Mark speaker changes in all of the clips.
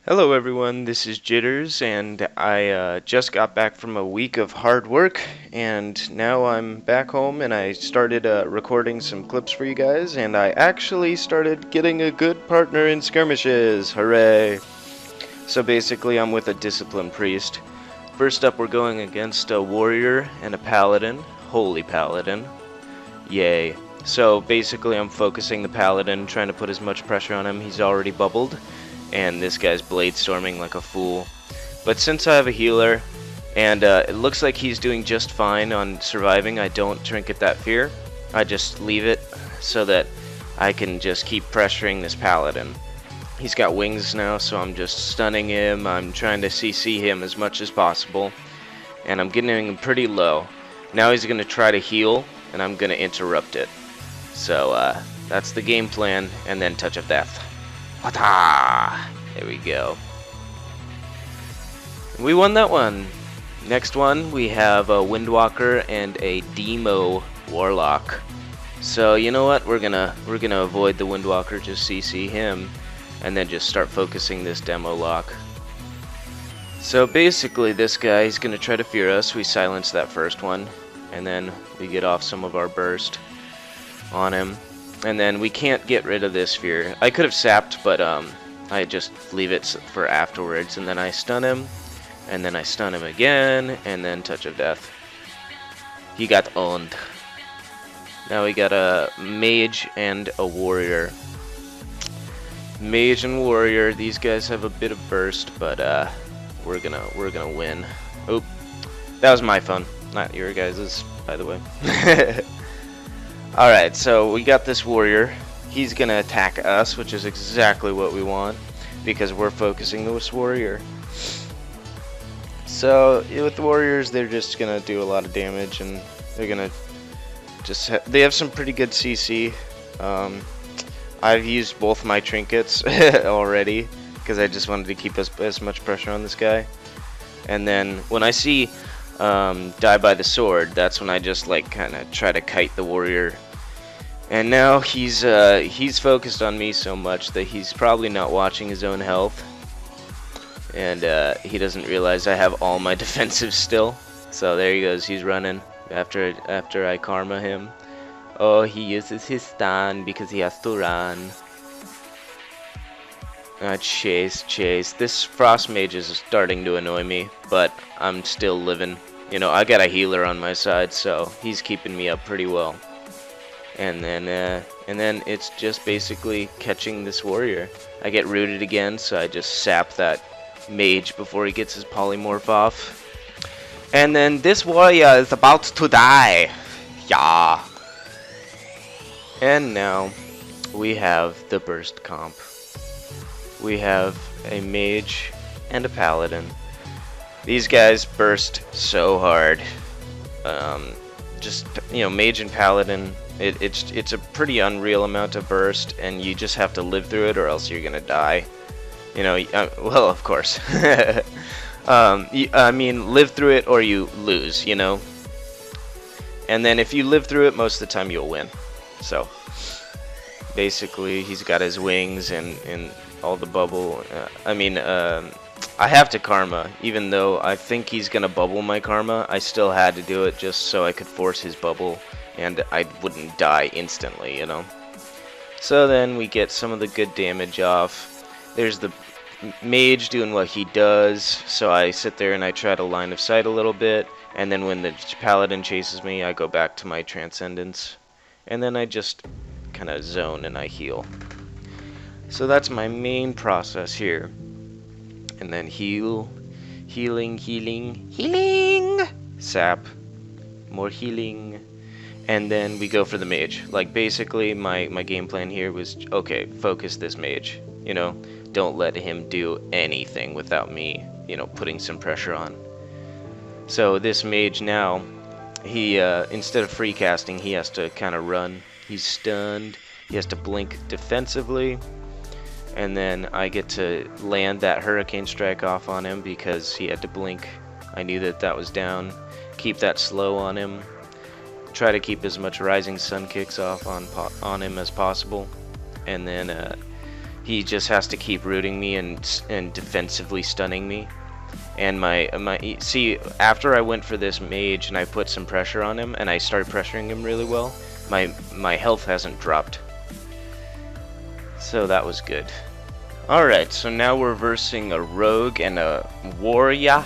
Speaker 1: Hello everyone, this is Jitterzz, and I just got back from a week of hard work, and now I'm back home and I started recording some clips for you guys, and I actually started getting a good partner in skirmishes. Hooray! So basically I'm with a disciplined priest. First up we're going against a warrior and a paladin, holy paladin. Yay. So basically I'm focusing the paladin, trying to put as much pressure on him. He's already bubbled. And this guy's blade storming like a fool. But since I have a healer, and it looks like he's doing just fine on surviving, I don't trinket that fear. I just leave it so that I can just keep pressuring this paladin. He's got wings now, so I'm just stunning him. I'm trying to CC him as much as possible, and I'm getting him pretty low. Now he's going to try to heal, and I'm going to interrupt it. So that's the game plan, and then touch of death. There we go. We won that one. Next one, we have a Windwalker and a Demo Warlock. So you know what? We're gonna avoid the Windwalker, just CC him, and then just start focusing this Demo Lock. So basically, this guy is gonna try to fear us. We silence that first one, and then we get off some of our burst on him. And then we can't get rid of this fear. I could have sapped, but I just leave it for afterwards. And then I stun him, and then I stun him again, and then touch of death. He got owned. Now we got a mage and a warrior. Mage and warrior. These guys have a bit of burst, but we're gonna win. Oop, that was my phone, not your guys's, by the way. Alright, so we got this warrior. He's gonna attack us, which is exactly what we want, because we're focusing this warrior. So with the warriors, they're just gonna do a lot of damage, and they're gonna just they have some pretty good CC. I've used both my trinkets already, because I just wanted to keep as much pressure on this guy. And then when I see die by the sword, that's when I just like kind of try to kite the warrior. And now he's focused on me so much that he's probably not watching his own health, and he doesn't realize I have all my defensive still. So there he goes, he's running after I karma him. Oh, he uses his stun because he has to run. Chase. This frost mage is starting to annoy me, but I'm still living. You know, I got a healer on my side, so he's keeping me up pretty well. And then it's just basically catching this warrior. I get rooted again, so I just sap that mage before he gets his polymorph off. And then this warrior is about to die. Yeah. And now we have the burst comp. We have a mage and a paladin. These guys burst so hard. Just, you know, mage and paladin, it's a pretty unreal amount of burst, and you just have to live through it or else you're gonna die. You know, well, of course. I mean, live through it or you lose, you know. And then if you live through it, most of the time you'll win. So basically, he's got his wings and all the bubble. I have to karma, even though I think he's gonna bubble my karma. I still had to do it just so I could force his bubble, and I wouldn't die instantly, you know. So then we get some of the good damage off. There's the mage doing what he does, so I sit there and I try to line of sight a little bit, and then when the paladin chases me, I go back to my transcendence, and then I just kind of zone and I heal. So that's my main process here. And then healing, sap, more healing, and then we go for the mage. Like basically my game plan here was, okay, focus this mage, you know, don't let him do anything without me, you know, putting some pressure on. So this mage now, he instead of free casting, he has to kind of run. He's stunned, he has to blink defensively. And then I get to land that hurricane strike off on him because he had to blink. I knew that was down. Keep that slow on him. Try to keep as much rising sun kicks off on him as possible. And then He just has to keep rooting me and defensively stunning me. And see, after I went for this mage and I put some pressure on him and I started pressuring him really well, my health hasn't dropped. So that was good. Alright, so now we're versing a rogue and a warrior.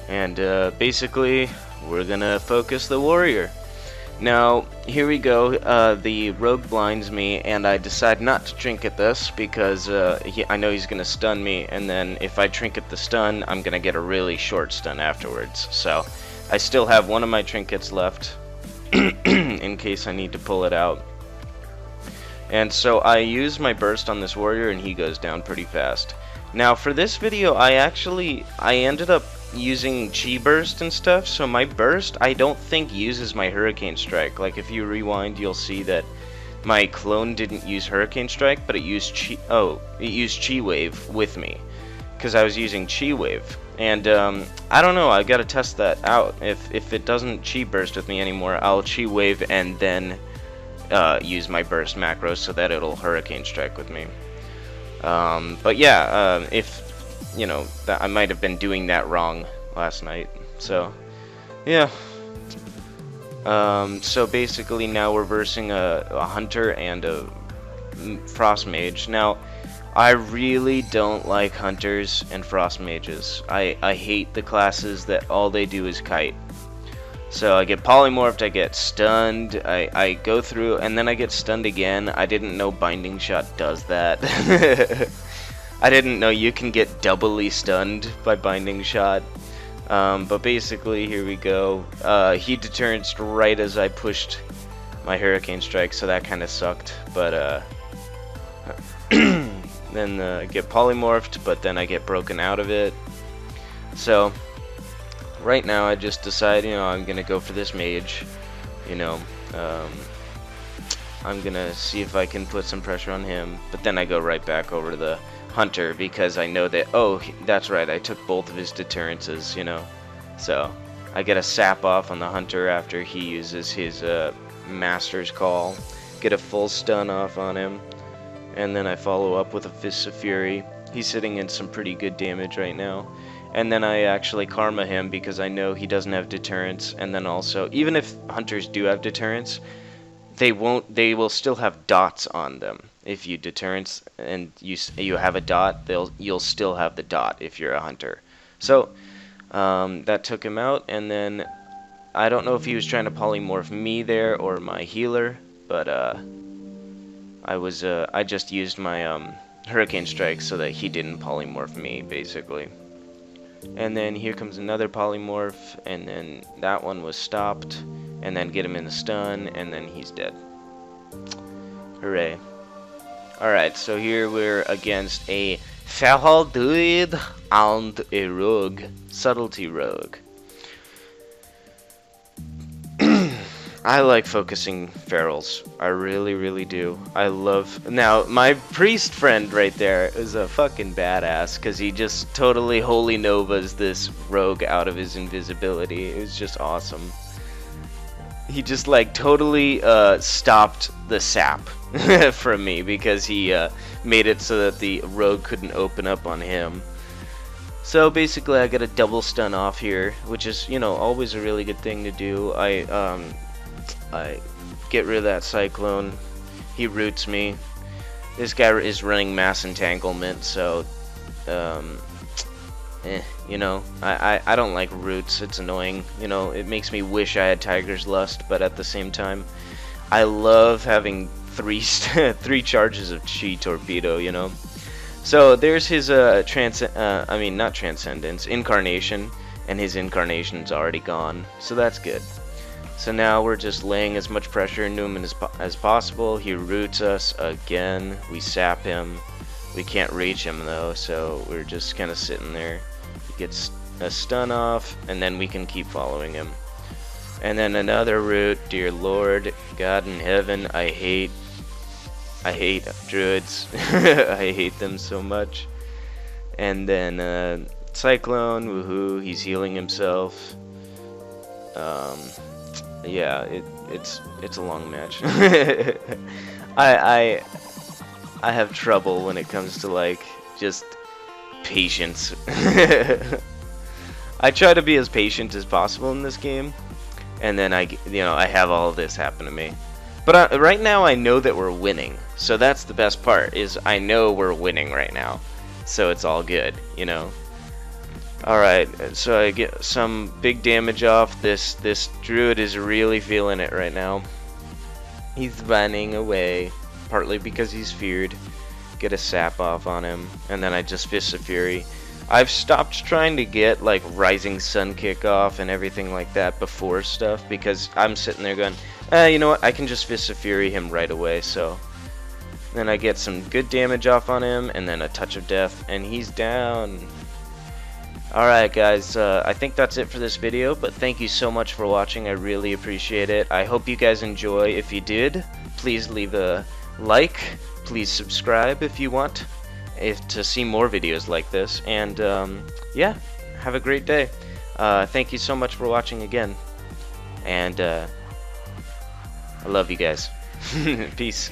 Speaker 1: And basically, we're gonna focus the warrior. Now, here we go. The rogue blinds me, and I decide not to trinket this because I know he's gonna stun me, and then if I trinket the stun, I'm gonna get a really short stun afterwards. So, I still have one of my trinkets left in case I need to pull it out. And so I use my burst on this warrior, and he goes down pretty fast. Now, for this video, I ended up using chi burst and stuff, so my burst I don't think uses my hurricane strike. Like, if you rewind, you'll see that my clone didn't use hurricane strike, but it used chi wave with me because I was using chi wave. And I don't know, I gotta test that out. If it doesn't chi burst with me anymore, I'll chi wave and then use my burst macro so that it'll hurricane strike with me. But yeah, if you know, that I might have been doing that wrong last night. So yeah. So basically now we're versing a hunter and a frost mage. Now, I really don't like hunters and frost mages. I hate the classes that all they do is kite. So I get polymorphed, I get stunned, I go through, and then I get stunned again. I didn't know Binding Shot does that. I didn't know you can get doubly stunned by Binding Shot. But basically, here we go. He deterrenced right as I pushed my Hurricane Strike, so that kind of sucked. But then I get polymorphed, but then I get broken out of it. So right now I just decide, you know, I'm gonna go for this mage. You know, I'm gonna see if I can put some pressure on him. But then I go right back over to the hunter because I know that, oh, that's right, I took both of his deterrences, you know. So I get a sap off on the hunter after he uses his master's call, get a full stun off on him, and then I follow up with a Fist of Fury. He's sitting in some pretty good damage right now. And then I actually karma him because I know he doesn't have deterrence. And then also, even if hunters do have deterrence, they will still have dots on them. If you deterrence and you have a dot, you'll still have the dot if you're a hunter. So that took him out, and then I don't know if he was trying to polymorph me there or my healer, but I just used my Hurricane Strike so that he didn't polymorph me, basically. And then here comes another polymorph, and then that one was stopped, and then get him in the stun, and then he's dead. Hooray. Alright, so here we're against a feral druid and a rogue. Subtlety rogue. I like focusing ferals. I really, really do. I love... Now, my priest friend right there is a fucking badass, because he just totally holy novas this rogue out of his invisibility. It was just awesome. He just, like, totally stopped the sap from me, because he made it so that the rogue couldn't open up on him. So basically I got a double stun off here, which is, you know, always a really good thing to do. I get rid of that cyclone. He roots me. This guy is running mass entanglement, so you know, I don't like roots. It's annoying. You know, it makes me wish I had Tiger's Lust, but at the same time, I love having three charges of Chi Torpedo, you know. So there's his not Transcendence, Incarnation, and his Incarnation's already gone, so that's good. So now we're just laying as much pressure into him as possible. He roots us again. We sap him. We can't reach him though, so we're just kind of sitting there. He gets a stun off, and then we can keep following him. And then another root. Dear Lord, God in heaven, I hate druids. I hate them so much. And then Cyclone, woohoo, he's healing himself. Yeah, it's a long match. I have trouble when it comes to like just patience. I try to be as patient as possible in this game, and then I have all of this happen to me. But right now I know that we're winning, so that's the best part. Is I know we're winning right now, so it's all good, you know. All right, so I get some big damage off. This druid is really feeling it right now. He's running away, partly because he's feared. Get a sap off on him, and then I just Fist of Fury. I've stopped trying to get like Rising Sun kick off and everything like that before stuff, because I'm sitting there going, you know what, I can just Fist of Fury him right away. So then I get some good damage off on him, and then a touch of death, and he's down. Alright guys, I think that's it for this video, but thank you so much for watching. I really appreciate it. I hope you guys enjoy. If you did, please leave a like, please subscribe if you want to see more videos like this, and yeah, have a great day. Thank you so much for watching again, and I love you guys. Peace.